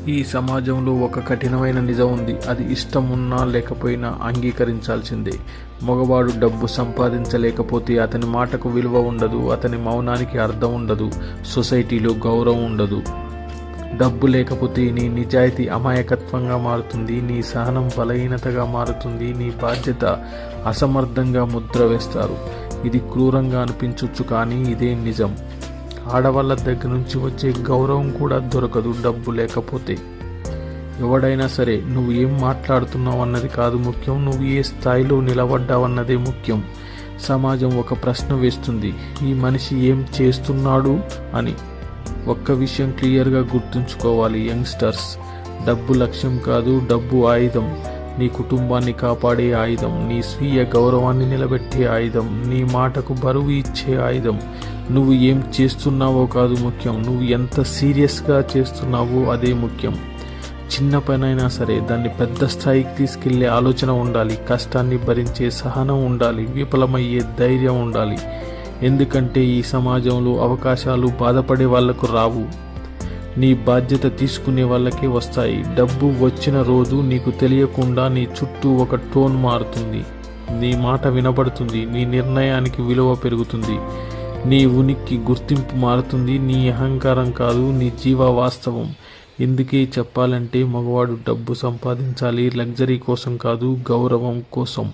ఈ సమాజంలో ఒక కఠినమైన నిజం ఉంది. అది ఇష్టం ఉన్నా లేకపోయినా అంగీకరించాల్సిందే. మగవాడు డబ్బు సంపాదించలేకపోతే అతని మాటకు విలువ ఉండదు, అతని మౌనానికి అర్థం ఉండదు, సొసైటీలో గౌరవం ఉండదు. డబ్బు లేకపోతే నీ నిజాయితీ అమాయకత్వంగా మారుతుంది, నీ సహనం బలహీనతగా మారుతుంది, నీ బాధ్యత అసమర్థంగా ముద్ర వేస్తారు. ఇది క్రూరంగా అనిపించవచ్చు, కానీ ఇదే నిజం. ఆడవాళ్ళ దగ్గర నుంచి వచ్చే గౌరవం కూడా దొరకదు డబ్బు లేకపోతే. ఎవడైనా సరే, నువ్వు ఏం మాట్లాడుతున్నావు అన్నది కాదు ముఖ్యం, నువ్వు ఏ స్థాయిలో నిలబడ్డావన్నదే ముఖ్యం. సమాజం ఒక ప్రశ్న వేస్తుంది, ఈ మనిషి ఏం చేస్తున్నాడు అని. ఒక్క విషయం క్లియర్గా గుర్తుంచుకోవాలి యంగ్స్టర్స్, డబ్బు లక్ష్యం కాదు, డబ్బు ఆయుధం. నీ కుటుంబాన్ని కాపాడే ఆయుధం, నీ స్వీయ గౌరవాన్ని నిలబెట్టే ఆయుధం, నీ మాటకు బరువు ఇచ్చే ఆయుధం. నువ్వు ఏం చేస్తున్నావో కాదు ముఖ్యం, నువ్వు ఎంత సీరియస్గా చేస్తున్నావో అదే ముఖ్యం. చిన్న పనైనా సరే దాన్ని పెద్ద స్థాయికి తీసుకెళ్లే ఆలోచన ఉండాలి, కష్టాన్ని భరించే సహనం ఉండాలి, విఫలమయ్యే ధైర్యం ఉండాలి. ఎందుకంటే ఈ సమాజంలో అవకాశాలు బాధపడే వాళ్లకు రావు, నీ బాధ్యత తీసుకునే వాళ్ళకే వస్తాయి. డబ్బు వచ్చిన రోజు నీకు తెలియకుండా నీ చుట్టూ ఒక టోన్ మారుతుంది, నీ మాట వినబడుతుంది, నీ నిర్ణయానికి విలువ పెరుగుతుంది, నీ ఉనికి గుర్తింపు మారుతుంది. నీ అహంకారం కాదు, నీ జీవ వాస్తవం. ఎందుకే చెప్పాలంటే మగవాడు డబ్బు సంపాదించాలి లగ్జరీ కోసం కాదు, గౌరవం కోసం.